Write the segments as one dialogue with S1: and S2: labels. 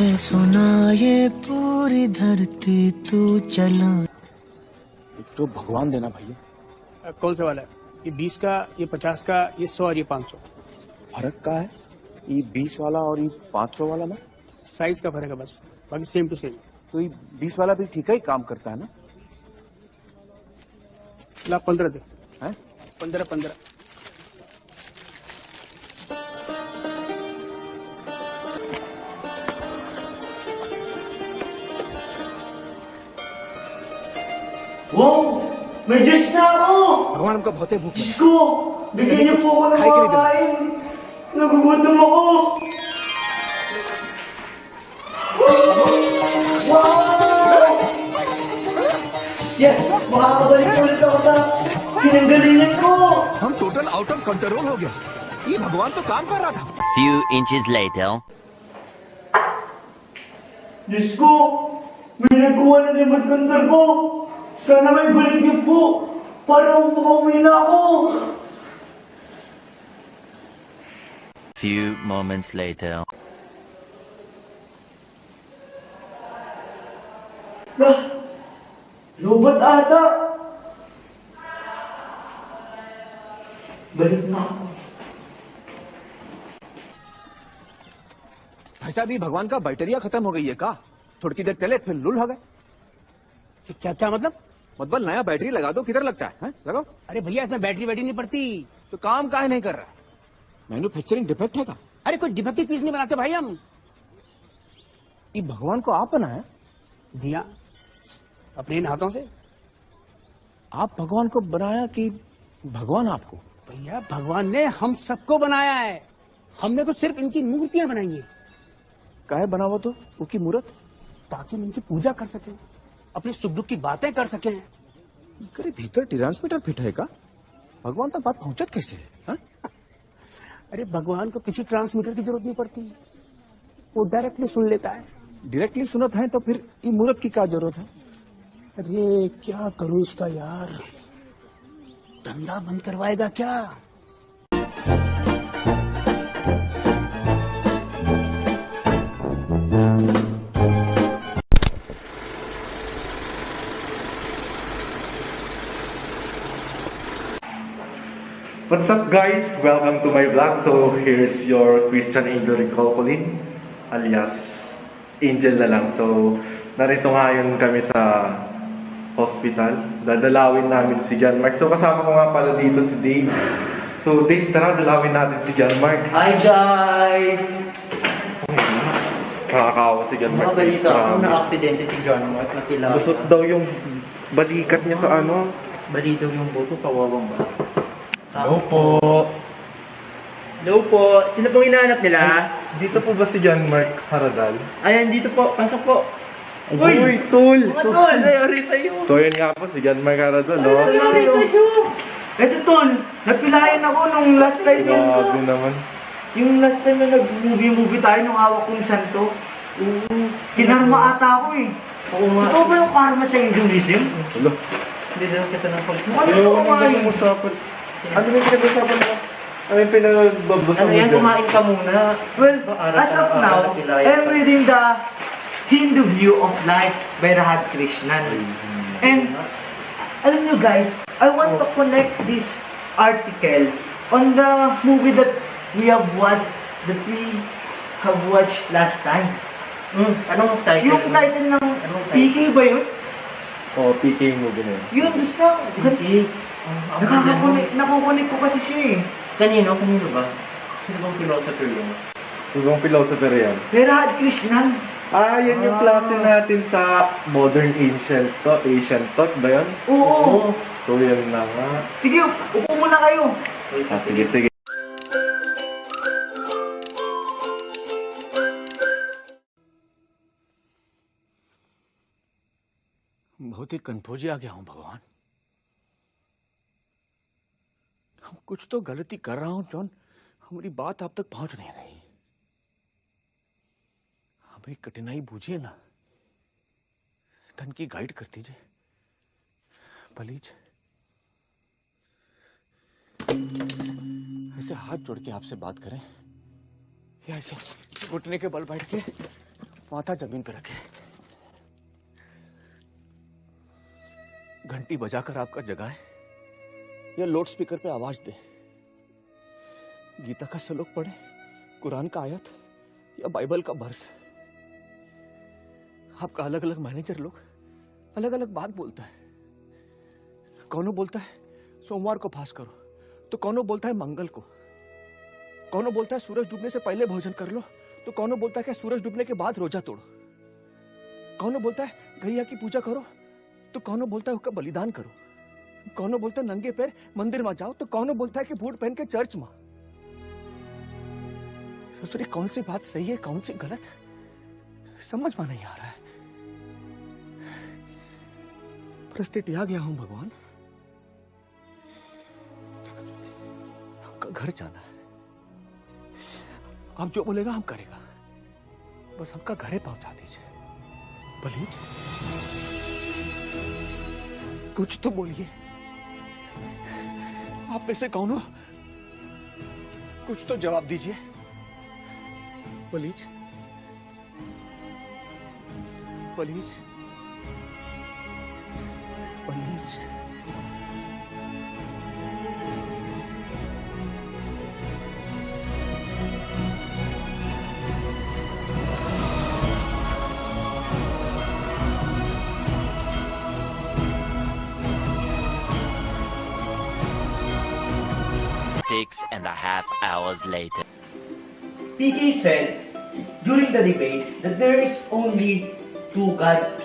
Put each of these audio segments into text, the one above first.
S1: है सुना ये पूरी धरती तू चला।
S2: तो भगवान देना भैया।
S3: कौन सा वाला है? ये 20 का, ये 50 का, ये 100 और ये 500।
S2: फर्क का है ये 20 वाला और ये 500 वाला ना?
S3: साइज का फर्क है बस, बाकी सेम टू सेम।
S2: तो ये 20 वाला भी ठीक है, काम करता है ना?
S3: ला 15 दे।
S2: हैं?
S3: 15।
S4: Wow! May Diyos na ako!
S2: भगवान हमको बहुत भूख लगी।
S4: Diyos ko! Bigyan niyo po ako ng
S2: Kain ka rin.
S4: makakain! Nagugutom ako! Wow! Yes! Makakabalik ulit ako sa pinanggalingan ko!
S2: हम टोटल आउट ऑफ कंट्रोल हो गया। ये भगवान तो काम कर रहा था।
S5: Few inches later.
S4: Diyos ko! May nagkuha ng remote control ko! Sana may balik niyo po! Para makauwi na ako!
S5: Few moments later.
S4: Lobat ata! Balik na ako.
S2: भाई साहब ये भगवान का बैटरिया खत्म हो गई है का? थोड़ी देर चले फिर लुल हो गए।
S3: क्या क्या मतलब?
S2: मतलब नया बैटरी लगा दो, किधर लगता है? लगाओ।
S3: अरे भैया इसमें बैटरी नहीं पड़ती।
S2: तो काम काहे नहीं कर रहा है? मैन्युफैक्चरिंग डिफेक्ट है का?
S3: अरे कोई डिफेक्टिव पीस नहीं बनाते भाई हम।
S2: ये भगवान को आप बनाया?
S3: जी हाँ, अपने इन हाथों से।
S2: आप भगवान को बनाया कि भगवान आपको?
S3: भैया भगवान ने हम सबको बनाया है, हमने तो सिर्फ इनकी मूर्तियां बनाई है।
S2: काहे बना वो तो उसकी मूर्त?
S3: ताकि हम इनकी पूजा कर सकें, अपने सुख दुख की बातें कर सकें।
S2: करे भीतर ट्रांसमीटर फिट है का? भगवान तक बात पहुंचत कैसे है? हा?
S3: अरे भगवान को किसी ट्रांसमीटर की जरूरत नहीं पड़ती, वो डायरेक्टली सुन लेता है।
S2: डायरेक्टली सुनत है तो फिर ये मूर्त की क्या जरूरत है?
S3: अरे क्या करूं इसका यार, धंधा बंद करवाएगा क्या?
S6: What's up guys? Welcome to my vlog. So here's your Christian Angel Ricolcolin alias Angel na lang. So narito ngayon kami sa hospital. Dadalawin namin si John Mark. So kasama ko nga pala dito si Dave. So Dave, tara dalawin natin si John Mark.
S4: Hi guys!
S6: Nakakawa si John Mark.
S4: Mga balita ako
S6: Promise.
S4: na-aksidente si John Mark na kilala.
S6: Lusot daw yung balikat niya sa ano.
S4: Balito yung buto, kawawang ba?
S6: Hello po.
S7: Hello po. Sino pong hinahanap nila?
S6: Dito po ba si John Mark Haradal?
S7: Ayan, dito po. Pasok po.
S6: Uy, tol!
S4: Mga tol!
S7: Ayari tayo.
S6: So yun nga po si John Mark Haradal, no?
S4: Ito tol, napilayan ako nung last time
S6: Grabe naman.
S4: yung last time na nag-movie tayo nung hawak kong santo. Kinarma ata ako eh.
S7: Oo nga.
S4: Ito ba yung karma sa Hinduism?
S6: Hello.
S7: Hindi daw kita ng pag...
S4: Ano ito kumain?
S6: Ano yung pinag-usapan mo? Ano yung pinag-babasa
S7: Ano
S6: mo
S7: yan?
S6: dyan?
S7: Kumain ka muna.
S4: Well, as of now, I'm reading the Hindu View of Life by Radha Krishnan. And, alam nyo guys, I want to connect this article on the movie that we have watched, that we have watched last time.
S7: Anong title?
S4: Yung title ng PK ba yun?
S6: Oo, PK movie na yun.
S4: Yun, basta. Nakukunik ko kasi siya eh.
S7: Kanino? Kanino ba? Sino bang philosopher yun?
S6: Ibang philosopher yan.
S4: By Radha Krishnan.
S6: Ah, yan yung klase natin sa modern ancient thought. Asian thought ba yun?
S4: Oo.
S6: So yan na nga.
S4: Sige, upo muna kayo.
S6: Ah, sige, sige.
S2: बहुत ही कंफ्यूज आ गया हूं भगवान। हम कुछ तो गलती कर रहा हूं जॉन, हमारी बात आप तक पहुंच नहीं रही। हमें कठिनाई बूझिए ना, धन की गाइड कर दीजिए प्लीज। ऐसे हाथ जोड़ के आपसे बात करें या ऐसे घुटने के बल बैठ के माथा जमीन पे रखे, घंटी बजाकर आपका जगाए या लाउड स्पीकर पे आवाज दे, गीता का श्लोक पढ़े, कुरान का आयत या बाइबल का वर्स, आपका अलग अलग मैनेजर लोग अलग अलग बात बोलता है। कौनो बोलता है सोमवार को फास्ट करो, तो कौनो बोलता है मंगल को, कौनो बोलता है सूरज डूबने से पहले भोजन कर लो, तो कौनो बोलता है कि सूरज डूबने के बाद रोजा तोड़ो, कौनो बोलता है गैया की पूजा करो, तो कौनो बोलता है उसका बलिदान करो, कौनो बोलता है नंगे पैर मंदिर में जाओ, तो कौनो बोलता है कि बूट पहन के चर्च में। ससुरी कौन सी बात सही है कौन सी गलत है समझ में नहीं आ रहा है। फ्रस्ट्रेट आ गया हूं भगवान, हमका घर जाना है, आप जो बोलेगा हम करेगा, बस हमका घरे पहुंचा दीजिए। प्लीज कुछ तो बोलिए, आप में से कौन हो, कुछ तो जवाब दीजिए please please please.
S5: Six and a half hours later.
S4: PK said during the debate that there is only two God,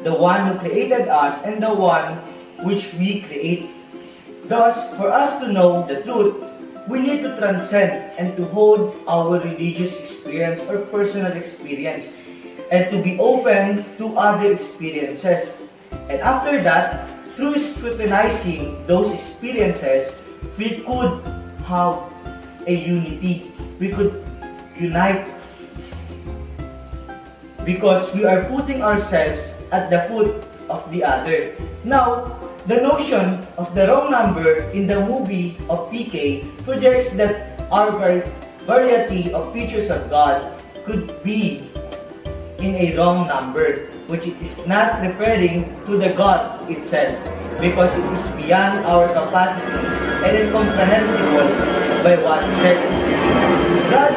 S4: the one who created us and the one which we create. Thus, for us to know the truth, we need to transcend and to hold our religious experience or personal experience and to be open to other experiences. And after that, through scrutinizing those experiences, we could have a unity. We could unite because we are putting ourselves at the foot of the other. Now, the notion of the wrong number in the movie of PK projects that our variety of features of God could be in a wrong number, which is not referring to the God itself, because it is beyond our capacity and incomprehensible by oneself. God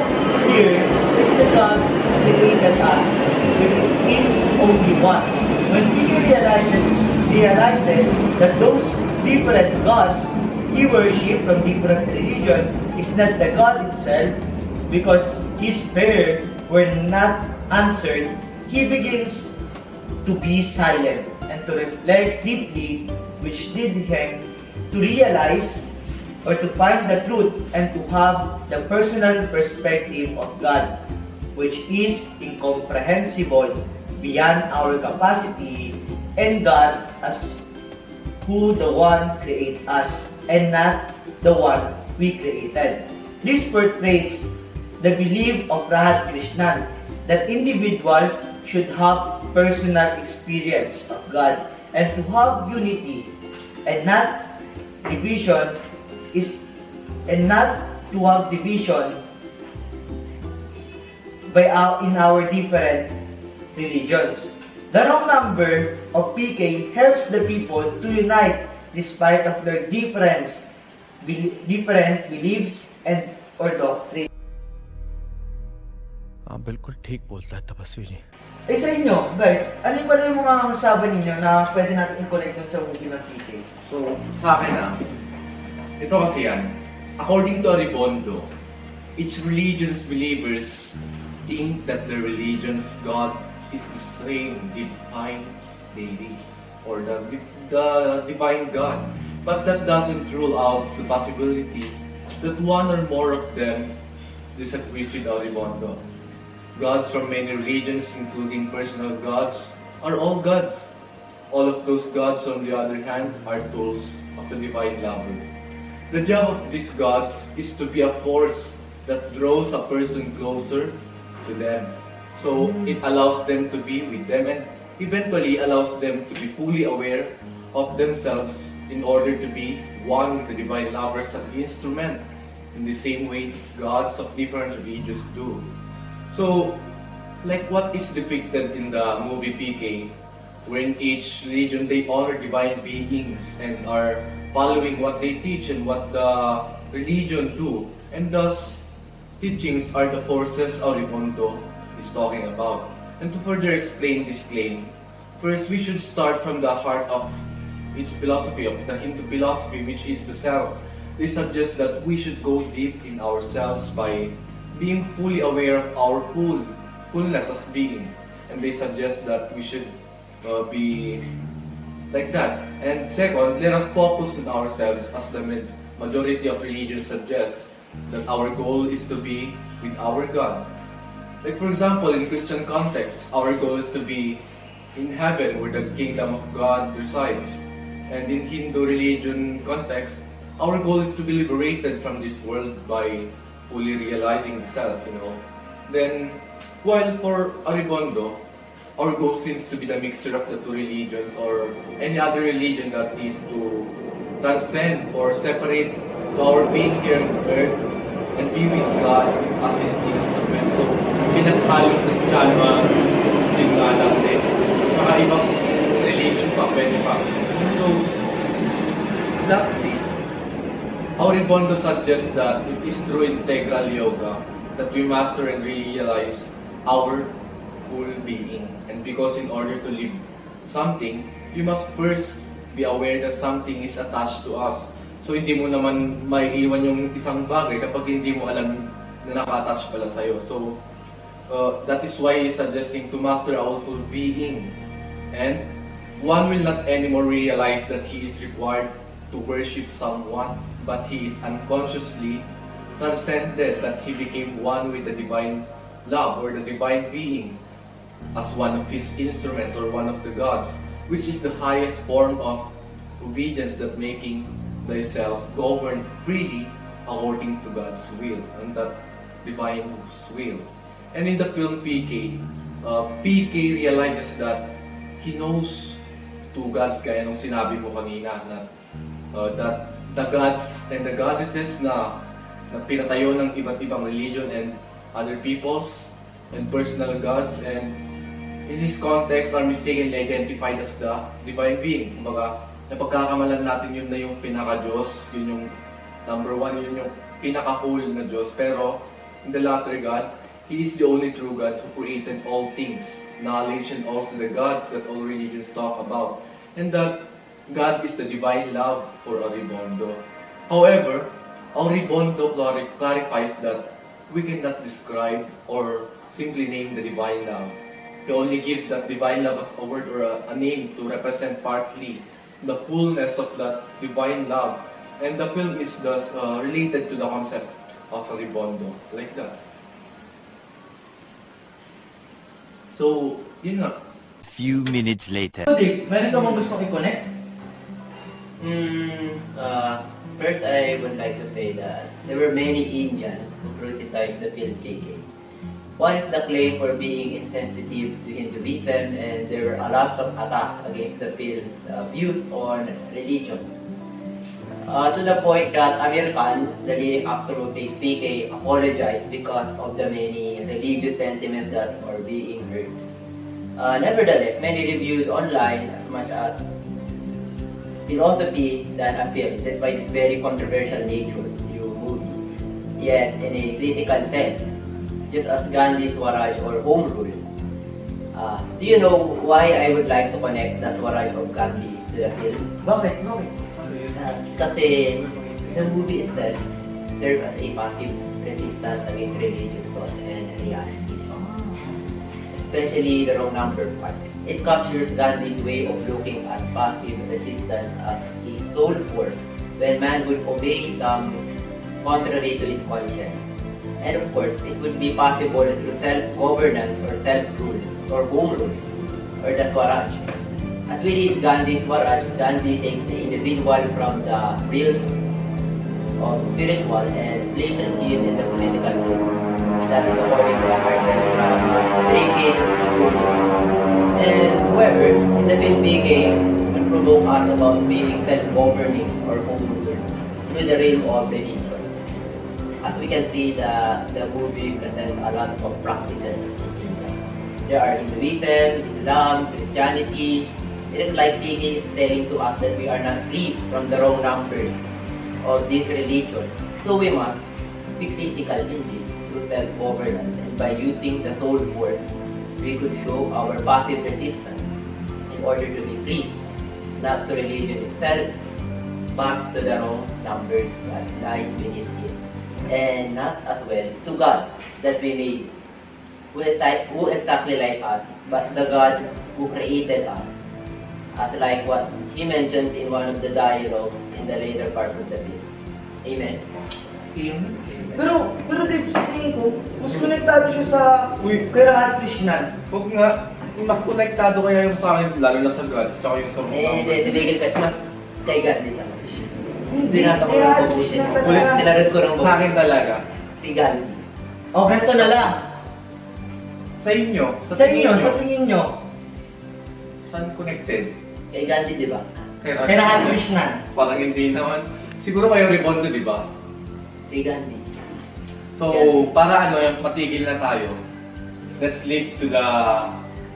S4: here is the God who created us, but it is only one. When we realizes that those different gods he worshipped from different religion is not the God itself, because his prayers were not answered, he begins to be silent and to reflect deeply, which did him to realize or to find the truth and to have the personal perspective of God, which is incomprehensible beyond our capacity, and God as who the one create us and not the one we created. This portrays the belief of Radha Krishnan that individuals should have personal experience of God and to have unity and not division to have division in our different religions. The wrong number of PK helps the people to unite despite of their different beliefs and or doctrine.
S2: आप बिल्कुल ठीक बोलता है तपस्वी जी।
S4: Eh sa inyo, guys, ano yung pala yung mga masasabi ninyo na pwede natin i-connect dun sa movie ng PK?
S6: So, sa akin ito kasi yan, according to Aribondo, each religion's believers think that their religion's God is the same divine deity or the divine God. But that doesn't rule out the possibility that one or more of them disagrees with Aribondo. Gods from many religions, including personal gods, are all gods. All of those gods, on the other hand, are tools of the divine lover. The job of these gods is to be a force that draws a person closer to them. So it allows them to be with them and eventually allows them to be fully aware of themselves in order to be one with the divine lover as an instrument in the same way gods of different religions do. So
S8: like what is depicted in the movie PK, wherein each religion they honor divine beings and are following what they teach and what the religion do, and thus teachings are the forces Auribondo is talking about. And to further explain this claim, first we should start from the heart of its philosophy, of the Hindu philosophy, which is the self. They suggest that we should go deep in ourselves by being fully aware of our fullness as being. And they suggest that we should be like that. And second, let us focus on ourselves, as the majority of religions suggest, that our goal is to be with our God. Like for example, in Christian context, our goal is to be in heaven where the kingdom of God resides. And in Hindu religion context, our goal is to be liberated from this world by fully realizing the self, Then, while for Auribondo, our goal seems to be the mixture of the two religions or any other religion that is to transcend or separate to our being here on earth and be with God as His instrument. So, pinaghalong Kristiyano, Muslim nga natin, mga ibang religion pa, pwede pa. So, lastly, Auribondo suggests that it is through integral yoga that we master and realize our full being. And because in order to live something, you must first be aware that something is attached to us. So hindi mo naman maiiwan yung isang bagay kapag hindi mo alam na naka-attach pala sa'yo. So that is why he's suggesting to master our full being. And one will not anymore realize that he is required to worship someone, but he is unconsciously transcended, that he became one with the divine love or the divine being as one of his instruments or one of the gods, which is the highest form of obedience, that making thyself govern freely according to God's will and that divine will. And in the film PK, PK realizes that he knows two gods, gaya nung sinabi mo kanina, that the gods and the goddesses na pinatayo ng iba't ibang religion and other peoples and personal gods, and in this context are mistakenly identified as the divine being. Kumbaga, napagkakamalan natin yun na yung pinaka-Diyos, yun yung number one, yun yung pinaka-whole na Diyos. Pero in the latter God, He is the only true God who created all things, knowledge and also the gods that all religions talk about. And that God is the divine love for Auribondo. However, Auribondo clarifies that we cannot describe or simply name the divine love. He only gives that divine love as a word or a name to represent partly the fullness of that divine love. And the film is thus related to the concept of Auribondo, like that. So, yun nga.
S5: Few minutes later.
S4: Dick, meron ka bang gusto i-connect?
S9: First, I would like to say that there were many Indians who criticized the film PK. One is the claim for being insensitive to Hinduism, and there were a lot of attacks against the film's views on religion. To the point that Amir Khan, the leading actor who plays PK, apologized because of the many religious sentiments that are being heard. Nevertheless, many reviewed online as much as philosophy than a film, despite its very controversial nature to movie. Yet, in a critical sense, just as Gandhi, Swaraj, or Home Rule. Do you know why I would like to connect the Swaraj of Gandhi to the film?
S4: Bakit?
S9: Kasi the movie itself serves as a passive resistance against religious thoughts and realities. Especially the wrong number part. It captures Gandhi's way of looking at passive resistance as a soul force when man would obey some contrary to his conscience. And of course, it would be possible through self-governance or self-rule or home rule or the Swaraj. As we read Gandhi's Swaraj, Gandhi takes the individual from the realm of spiritual and places him in the political realm. That is according to the article from 3K to 2. And however, in the film PK would provoke us about being self-governing or home rule through the realm of religions. As we can see, the movie presents a lot of practices in India. There are Hinduism, Islam, Christianity. It is like PK is telling to us that we are not free from the wrong numbers of this religion. So we must be critical indeed to self-governance, and by using the soul force, we could show our passive resistance in order to be free, not to religion itself, but to the wrong numbers that lies beneath it, and not as well to God that we made, who exactly like us, but the God who created us, as like what he mentions in one of the dialogues in the later parts of the book. Amen.
S4: Pero Dave, sa tingin ko, mas konektado siya sa kay Radha Krishnan.
S8: Huwag nga, mas konektado kaya yung sa akin, lalo na sa gods, tsaka yung sa mga
S9: Hindi, tibigil ka, mas kay God din naman.
S4: Hindi,
S9: Binata ko
S4: kay
S9: ng
S4: Radha
S9: mabuti.
S4: Krishnan talaga.
S9: Pinarad ko ng
S8: sa akin talaga.
S9: Si Gandhi.
S4: O, ganito na lang.
S8: Sa inyo,
S4: Sa tingin nyo,
S8: saan connected?
S9: Kay Gandhi, di ba?
S4: kay Radha Krishnan.
S8: Parang hindi naman. Siguro kayo Rebondo, di ba?
S9: Kay Gandhi.
S8: So, para yung matigil na tayo, let's leap to the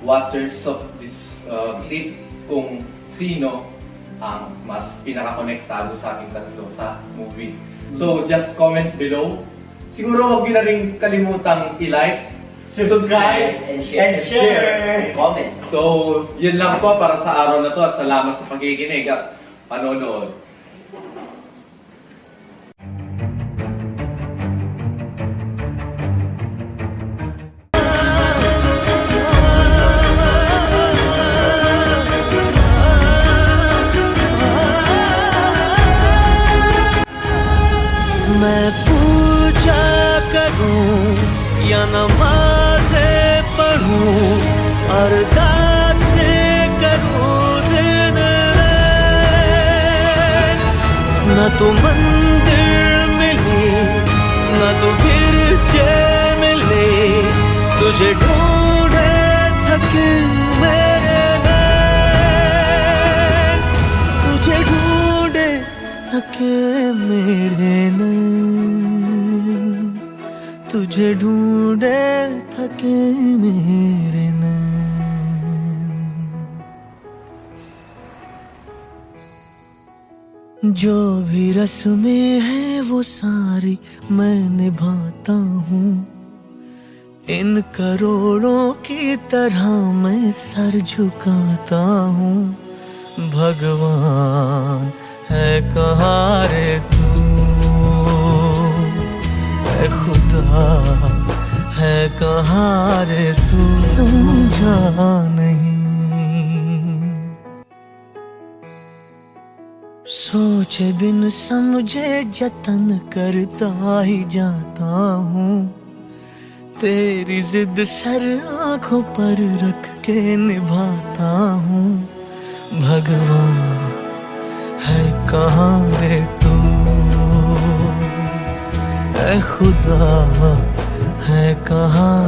S8: waters of this clip kung sino ang mas pinaka-konektado sa ating tatlo sa movie. So, just comment below. Siguro huwag nyo na rin kalimutang i-like, subscribe,
S9: And share. Comment.
S8: So, yun lang po para sa araw na to at salamat sa pakikinig at panonood.
S1: मैं पूजा करूं या नमाज़ें पढ़ूं, अरदास करूं दिन रात, न तो मंदिर मिले न तो गिरजे मिले, तुझे ढूंढे थके मेरे नैन, तुझे ढूंढे थके मेरे नैन, तुझे ढूंढे थके मेरे नैन। जो भी रस्में हैं वो सारी मैं निभाता हूँ, इन करोड़ों की तरह मैं सर झुकाता हूँ। भगवान है कहाँ रे तू, है खुदा है कहाँ रे तू, समझा नहीं। सोचे बिन समझे जतन करता ही जाता हूँ, तेरी जिद सर आंखों पर रख के निभाता हूँ। भगवान है कहाँ रे तू, है खुदा है कहाँ